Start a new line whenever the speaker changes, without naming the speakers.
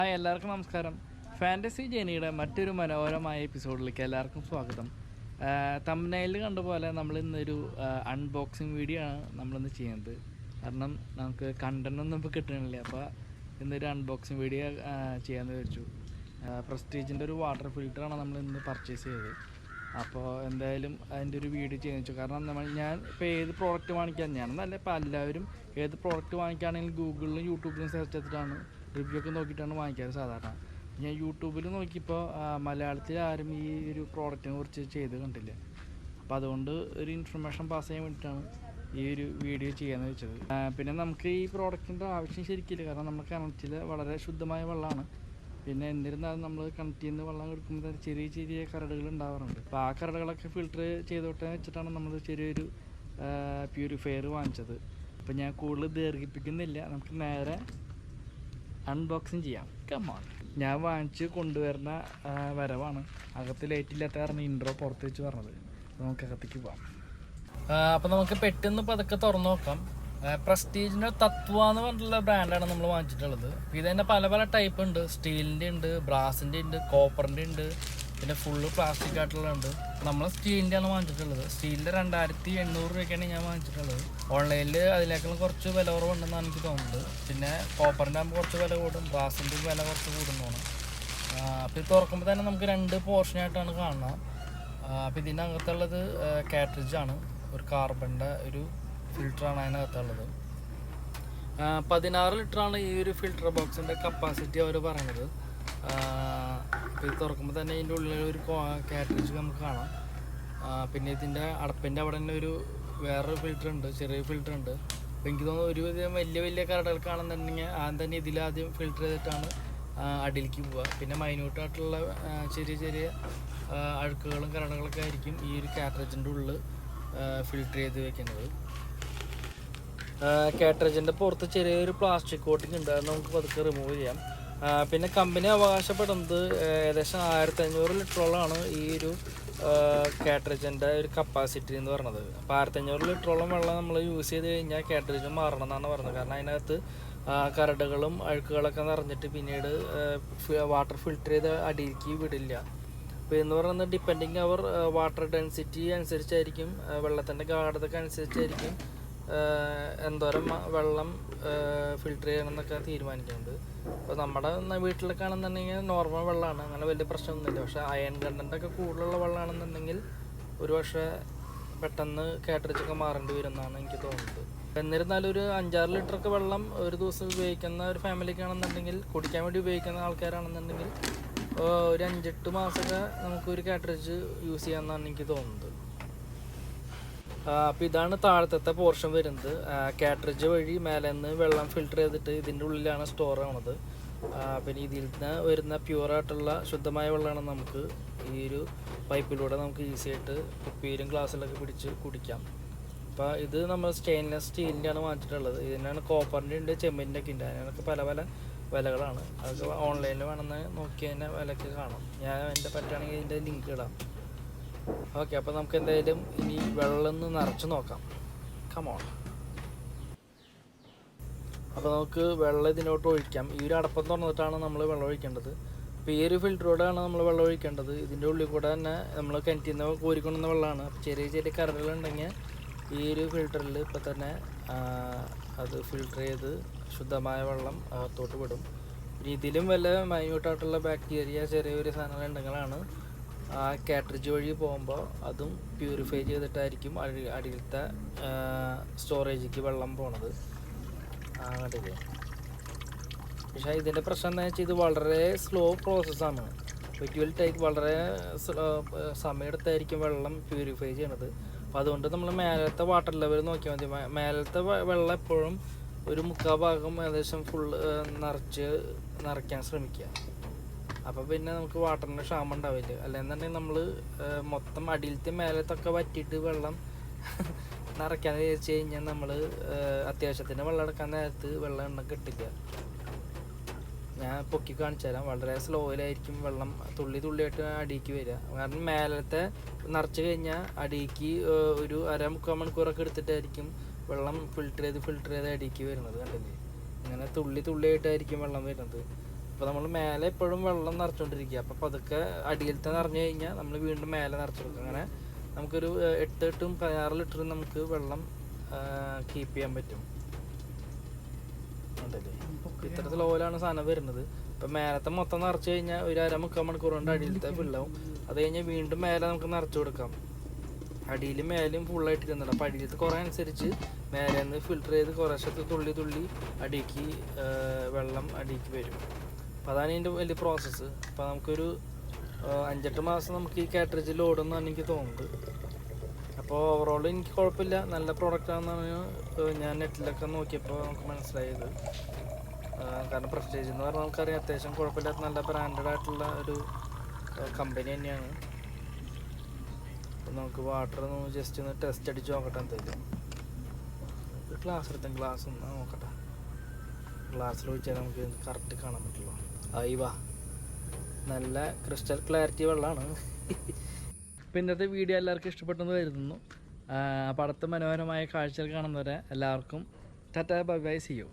Hi, എല്ലാവർക്കും നമസ്കാരം. Fantasy ജേണിയുടെ മറ്റൊരു മനോഹരമായ എപ്പിസോഡിലേക്ക് എല്ലാവർക്കും സ്വാഗതം. തംബ്നെയിലിൽ കണ്ട പോലെ നമ്മളിന്നൊരു അൺബോക്സിങ് വീഡിയോ ആണ് നമ്മളിന്ന് ചെയ്യുന്നത്. കാരണം നമുക്ക് കണ്ടൻറ്റൊന്നും ഇപ്പോൾ കിട്ടണില്ല. അപ്പോൾ ഇന്നൊരു അൺബോക്സിങ് വീഡിയോ ചെയ്യാമെന്ന് വെച്ചു. പ്രസ്റ്റീജിൻ്റെ ഒരു വാട്ടർ ഫിൽറ്ററാണ് നമ്മളിന്ന് പർച്ചേസ് ചെയ്തത്. അപ്പോൾ എന്തായാലും അതിൻ്റെ ഒരു വീഡിയോ ചെയ്യാൻ വെച്ചു. കാരണം ഞാൻ ഇപ്പോൾ ഏത് പ്രോഡക്റ്റ് വാങ്ങിക്കാൻ ഞാനെന്നല്ല, ഇപ്പോൾ എല്ലാവരും ഏത് പ്രോഡക്റ്റ് വാങ്ങിക്കുകയാണെങ്കിലും ഗൂഗിളിലും യൂട്യൂബിലും സെർച്ച് ചെയ്തിട്ടാണ് റിവ്യൂ ഒക്കെ നോക്കിയിട്ടാണ് വാങ്ങിക്കാറ് സാധാരണ. ഞാൻ യൂട്യൂബിൽ നോക്കിയപ്പോൾ മലയാളത്തിൽ ആരും ഈ ഒരു പ്രോഡക്റ്റിനെ കുറിച്ച് ചെയ്ത് കണ്ടില്ല. അപ്പോൾ അതുകൊണ്ട് ഒരു ഇൻഫർമേഷൻ പാസ് ചെയ്യാൻ വേണ്ടിയിട്ടാണ് ഈ ഒരു വീഡിയോ ചെയ്യാമെന്ന് വെച്ചത്. പിന്നെ നമുക്ക് ഈ പ്രോഡക്റ്റിൻ്റെ ആവശ്യം ശരിക്കില്ല. കാരണം നമ്മുടെ കിണറ്റിൽ വളരെ ശുദ്ധമായ വെള്ളമാണ്. പിന്നെ എന്നിരുന്നാലും നമ്മൾ കിണറ്റിൽ നിന്ന് വെള്ളം എടുക്കുമ്പോൾ ചെറിയ ചെറിയ കരടുകൾ ഉണ്ടാവാറുണ്ട്. അപ്പോൾ ആ കരടുകളൊക്കെ ഫിൽറ്റർ ചെയ്തോട്ടെ വെച്ചിട്ടാണ് നമ്മൾ ചെറിയൊരു പ്യൂരിഫയർ വാങ്ങിച്ചത്. അപ്പോൾ ഞാൻ കൂടുതൽ ദീർഘിപ്പിക്കുന്നില്ല, നമുക്ക് നേരെ അൺബോക്സിങ് ചെയ്യാം. കമോൺ. ഞാൻ വാങ്ങിച്ച് കൊണ്ടുവരുന്ന വരവാണ്. അകത്ത് ലൈറ്റ് ഇല്ലാത്ത കാരണം ഇൻട്രോ പുറത്ത് വെച്ച് പറഞ്ഞത്. നമുക്ക് അകത്തേക്ക് പോകാം. അപ്പോൾ നമുക്ക് പെട്ടെന്ന് പതുക്കെ തുറന്നു നോക്കാം. പ്രസ്റ്റീജിൻ്റെ തത്വ എന്ന് പറഞ്ഞിട്ടുള്ള ബ്രാൻഡാണ് നമ്മൾ വാങ്ങിച്ചിട്ടുള്ളത്. ഇത് തന്നെ പല പല ടൈപ്പ് ഉണ്ട്. സ്റ്റീലിൻ്റെ ഉണ്ട്, ബ്രാസിൻ്റെ ഉണ്ട്, കോപ്പറിൻ്റെ ഉണ്ട്, പിന്നെ ഫുള്ള് പ്ലാസ്റ്റിക് ആയിട്ടുള്ളത്. നമ്മൾ സ്റ്റീലിൻ്റെ ആണ് വാങ്ങിച്ചിട്ടുള്ളത്. സ്റ്റീലിൻ്റെ 2800 രൂപയ്ക്കാണ് ഞാൻ വാങ്ങിച്ചിട്ടുള്ളത്. ഓൺലൈനിൽ അതിലേക്കുള്ള കുറച്ച് വില കുറവുണ്ടെന്നാണ് എനിക്ക് തോന്നുന്നത്. പിന്നെ കോപ്പറിൻ്റെ ആകുമ്പോൾ കുറച്ച് വില കൂടും, ബ്രാസിൻ്റെ വില കുറച്ച് കൂടുന്നതാണ്. അപ്പോൾ ഇത് തുറക്കുമ്പോൾ തന്നെ നമുക്ക് 2 പോർഷനായിട്ടാണ് കാണുന്നത്. അപ്പോൾ ഇതിനകത്തുള്ളത് കാട്രിഡ്ജാണ്. ഒരു കാർബണിൻ്റെ ഒരു ഫിൽറ്ററാണ് അതിനകത്തുള്ളത്. 16 ലിറ്ററാണ് ഈ ഒരു ഫിൽറ്റർ ബോക്സിൻ്റെ കപ്പാസിറ്റി അവർ പറയുന്നത്. ഇത് തുറക്കുമ്പോൾ തന്നെ ഇതിൻ്റെ ഉള്ളിൽ ഒരു കാട്രിഡ്ജ് നമുക്ക് കാണാം. പിന്നെ ഇതിൻ്റെ അടപ്പിൻ്റെ അവിടെ തന്നെ ഒരു വേറൊരു ഫിൽറ്റർ ഉണ്ട്, ചെറിയ ഫിൽറ്റർ ഉണ്ട്. അപ്പോൾ എനിക്ക് തോന്നുന്നു ഒരുവിധം വലിയ കരടുകൾക്കാണെന്നുണ്ടെങ്കിൽ ആദ്യം തന്നെ ഇതിലാദ്യം ഫിൽറ്റർ ചെയ്തിട്ടാണ് അടിയിലേക്ക് പോവുക. പിന്നെ മൈന്യൂട്ടായിട്ടുള്ള ചെറിയ അഴുക്കുകളും കരടുകളൊക്കെ ആയിരിക്കും ഈ ഒരു കാട്രിഡ്ജിൻ്റെ ഉള്ളിൽ ഫിൽറ്റർ ചെയ്ത് വെക്കുന്നത്. കാട്രിഡ്ജിൻ്റെ പുറത്ത് ചെറിയൊരു പ്ലാസ്റ്റിക് കോട്ടിങ് ഉണ്ട്, അത് നമുക്ക് പതുക്കെ റിമൂവ് ചെയ്യാം. പിന്നെ കമ്പനി അവകാശപ്പെടുന്നത് ഏകദേശം 1500 ലിറ്ററോളമാണ് ഈ ഒരു കാട്രിഡ്ജിൻ്റെ ഒരു കപ്പാസിറ്റി എന്ന് പറഞ്ഞത്. അപ്പോൾ 1500 ലിറ്ററോളം വെള്ളം നമ്മൾ യൂസ് ചെയ്ത് കഴിഞ്ഞാൽ കാട്രിഡ്ജ് മാറണം എന്നാണ് പറഞ്ഞത്. കാരണം അതിനകത്ത് കരടുകളും അഴുക്കുകളൊക്കെ നിറഞ്ഞിട്ട് പിന്നീട് വാട്ടർ ഫിൽറ്റർ ചെയ്ത് അടിയിലേക്ക് വിടില്ല. അപ്പോൾ എന്ന് പറയുന്നത് ഡിപ്പെൻഡിങ് അവർ വാട്ടർ ഡെൻസിറ്റി അനുസരിച്ചായിരിക്കും, വെള്ളത്തിൻ്റെ ഗാഢതയ്ക്ക് അനുസരിച്ചായിരിക്കും എന്തോരം വെള്ളം ഫിൽറ്റർ ചെയ്യണം എന്നൊക്കെ തീരുമാനിക്കുന്നത്. അപ്പോൾ നമ്മുടെ വീട്ടിലൊക്കെ ആണെന്നുണ്ടെങ്കിൽ നോർമൽ വെള്ളമാണ്, അങ്ങനെ വലിയ പ്രശ്നമൊന്നുമില്ല. പക്ഷേ അയൺ കണ്ടൻ്റൊക്കെ കൂടുതലുള്ള വെള്ളമാണെന്നുണ്ടെങ്കിൽ ഒരു പക്ഷേ പെട്ടെന്ന് കാട്രിഡ്ജൊക്കെ മാറേണ്ടി വരുമെന്നാണ് എനിക്ക് തോന്നുന്നത്. എന്നിരുന്നാലും ഒരു 5-6 ലിറ്ററൊക്കെ വെള്ളം ഒരു ദിവസം ഉപയോഗിക്കുന്ന ഒരു ഫാമിലിക്കാണെന്നുണ്ടെങ്കിൽ, കുടിക്കാൻ വേണ്ടി ഉപയോഗിക്കുന്ന ആൾക്കാരാണെന്നുണ്ടെങ്കിൽ ഒരു 5-8 മാസമൊക്കെ നമുക്കൊരു കാട്രിഡ്ജ് യൂസ് ചെയ്യാമെന്നാണ് എനിക്ക് തോന്നുന്നത്. അപ്പോൾ ഇതാണ് താഴത്തെ പോർഷൻ വരുന്നത്. കാട്രിഡ്ജ് വഴി മേലെ നിന്ന് വെള്ളം ഫിൽറ്റർ ചെയ്തിട്ട് ഇതിൻ്റെ ഉള്ളിലാണ് സ്റ്റോർ ആവുന്നത്. പിന്നെ ഇതിൽ നിന്ന് വരുന്ന പ്യൂറായിട്ടുള്ള ശുദ്ധമായ വെള്ളമാണ് നമുക്ക് ഈ ഒരു പൈപ്പിലൂടെ നമുക്ക് ഈസി ആയിട്ട് കുപ്പിയിലും ഗ്ലാസ്സിലൊക്കെ പിടിച്ച് കുടിക്കാം. അപ്പോൾ ഇത് നമ്മൾ സ്റ്റെയിൻലെസ് സ്റ്റീലിൻ്റെയാണ് വാങ്ങിച്ചിട്ടുള്ളത്. ഇതിനാണ് കോപ്പറിൻ്റെ ഉണ്ട്, ചെമ്പിൻ്റെ ഒക്കെ ഉണ്ട്. അതിനൊക്കെ പല വിലകളാണ്. അതൊക്കെ ഓൺലൈനിൽ വേണമെന്ന് നോക്കി തന്നെ വിലക്ക് കാണാം. ഞാൻ എൻ്റെ പറ്റുകയാണെങ്കിൽ ഇതിൻ്റെ ലിങ്ക് ഇടാം. ഓക്കെ, അപ്പോൾ നമുക്ക് എന്തായാലും ഇനി വെള്ളം നിറച്ച് നോക്കാം. കമോൺ. അപ്പോൾ നമുക്ക് വെള്ളം ഇതിനോട്ട് ഒഴിക്കാം. ഈ ഒരു അടപ്പം തുറന്നിട്ടാണ് നമ്മൾ വെള്ളം ഒഴിക്കേണ്ടത്. അപ്പോൾ ഈ ഒരു ഫിൽറ്ററോടെയാണ് നമ്മൾ വെള്ളം ഒഴിക്കേണ്ടത്. ഇതിൻ്റെ ഉള്ളിൽ കൂടെ തന്നെ നമ്മൾ കിണറ്റിൽ നിന്ന് കോരിക്കൊണ്ടുവന്ന വെള്ളമാണ്. അപ്പോൾ ചെറിയ കരടുകളുണ്ടെങ്കിൽ ഈ ഒരു ഫിൽറ്ററിൽ ഇപ്പോൾ തന്നെ അത് ഫിൽറ്റർ ചെയ്ത് ശുദ്ധമായ വെള്ളം അകത്തോട്ട് വിടും. പിന്നെ ഇതിലും വല്ല മൈന്യൂട്ടായിട്ടുള്ള ബാക്ടീരിയ ചെറിയൊരു സാധനങ്ങളുണ്ടെങ്കിലാണ് ആ കാട്രിഡ്ജ് വഴി പോകുമ്പോൾ അതും പ്യൂരിഫൈ ചെയ്തിട്ടായിരിക്കും അടിയിലത്തെ സ്റ്റോറേജിലേക്ക് വെള്ളം പോണത്. കണ്ടില്ലേ? പക്ഷേ ഇതിൻ്റെ പ്രശ്നം എന്താണെന്ന് വെച്ചാൽ ഇത് വളരെ സ്ലോ പ്രോസസ്സാണ്. വളരെ സമയമെടുത്തായിരിക്കും വെള്ളം പ്യൂരിഫൈ ചെയ്യണത്. അപ്പോൾ അതുകൊണ്ട് നമ്മൾ മേലത്തെ വാട്ടർ ലെവൽ നോക്കിയാൽ മതി. മേലത്തെ വെള്ളം എപ്പോഴും ഒരു 3/4 ഭാഗം ഏകദേശം ഫുള്ള് നിറയ്ക്കാൻ ശ്രമിക്കുക. അപ്പോൾ പിന്നെ നമുക്ക് വാട്ടറിന് ക്ഷാമം ഉണ്ടാവില്ല. അല്ലെന്നുണ്ടെങ്കിൽ നമ്മൾ മൊത്തം അടിയിലത്തെ മേലത്തൊക്കെ വറ്റിയിട്ട് വെള്ളം നിറയ്ക്കാൻ വിചാരിച്ച് കഴിഞ്ഞാൽ നമ്മൾ അത്യാവശ്യത്തിന് വെള്ളം എടുക്കാൻ നേരത്ത് വെള്ളം എണ്ണം കിട്ടില്ല. ഞാൻ പൊക്കി കാണിച്ചു തരാം. വളരെ സ്ലോയിലായിരിക്കും വെള്ളം തുള്ളിയായിട്ട് അടിയിലേക്ക് വരിക. കാരണം മേലത്തെ നിറച്ച് കഴിഞ്ഞാൽ അടിയിലേക്ക് ഒരു 1/2-3/4 മണിക്കൂറൊക്കെ എടുത്തിട്ടായിരിക്കും വെള്ളം ഫിൽറ്റർ ചെയ്ത് അടിയിലേക്ക് വരുന്നത്. കണ്ടില്ലേ? ഇങ്ങനെ തുള്ളിയായിട്ടായിരിക്കും വെള്ളം വരുന്നത്. അപ്പോൾ നമ്മൾ മേലെ എപ്പോഴും വെള്ളം നിറച്ചുകൊണ്ടിരിക്കുക. അപ്പോൾ പതുക്കെ അടിയിലത്തെ നിറഞ്ഞു കഴിഞ്ഞാൽ നമ്മൾ വീണ്ടും മേലെ നിറച്ചു കൊടുക്കും. അങ്ങനെ നമുക്കൊരു 8-16 ലിറ്റർ നമുക്ക് വെള്ളം കീപ്പ് ചെയ്യാൻ പറ്റും. ഉണ്ടല്ലേ, ഇത്തരത്തിൽ ഓയിലാണ് സാധനം വരുന്നത്. ഇപ്പം മേലത്തെ മൊത്തം നിറച്ച് കഴിഞ്ഞാൽ ഒരു 1/2-3 മണിക്കൂർ കൊണ്ട് അടിയിലത്തെ ഫുള്ളാവും. അത് കഴിഞ്ഞാൽ വീണ്ടും മേലെ നമുക്ക് നിറച്ചു കൊടുക്കാം. അടിയിലും മേലും ഫുള്ളായിട്ട് ഇരുന്നുണ്ട്. അപ്പോൾ അടിയിലത്തെ കുറേ അനുസരിച്ച് മേലെ നിന്ന് ഫിൽറ്റർ ചെയ്ത് കുറേശ്ശത്ത് തുള്ളി അടിക്ക് വെള്ളം അടിക്ക് വരും. അപ്പോൾ അതാണ് ഇതിൻ്റെ വലിയ പ്രോസസ്സ്. അപ്പോൾ നമുക്കൊരു 5-8 മാസം നമുക്ക് ഈ കാട്രിഡ്ജ് ലോഡെന്നാണ് എനിക്ക് തോന്നുന്നത്. അപ്പോൾ ഓവറോൾ എനിക്ക് കുഴപ്പമില്ല, നല്ല പ്രോഡക്റ്റാണെന്നാണ് ഞാൻ നെറ്റിലൊക്കെ നോക്കിയപ്പോൾ നമുക്ക് മനസ്സിലായത്. കാരണം പ്രസ്റ്റേജ് എന്ന് പറഞ്ഞാൽ നമുക്കറിയാം അത്യാവശ്യം കുഴപ്പമില്ലാത്ത നല്ല ബ്രാൻഡഡ് ആയിട്ടുള്ള ഒരു കമ്പനി തന്നെയാണ്. അപ്പോൾ നമുക്ക് വാട്ടർ ഒന്ന് ജസ്റ്റ് ഒന്ന് ടെസ്റ്റ് അടിച്ച് നോക്കട്ടെ. എന്തായാലും ഗ്ലാസ് എടുത്താൽ ഗ്ലാസ് ഒന്ന് നോക്കട്ടെ. ഗ്ലാസ്സിൽ ഒഴിച്ചാൽ നമുക്ക് കറക്റ്റ് കാണാൻ പറ്റുള്ളൂ. വാ, നല്ല ക്രിസ്റ്റൽ ക്ലാരിറ്റി വെള്ളമാണ്. അപ്പോൾ ഇന്നത്തെ വീഡിയോ എല്ലാവർക്കും ഇഷ്ടപ്പെട്ടെന്ന് കരുതുന്നു. അപ്പോൾ അടുത്ത മനോഹരമായ കാഴ്ചകൾ കാണുന്നവരെ എല്ലാവർക്കും tata bye bye, see U.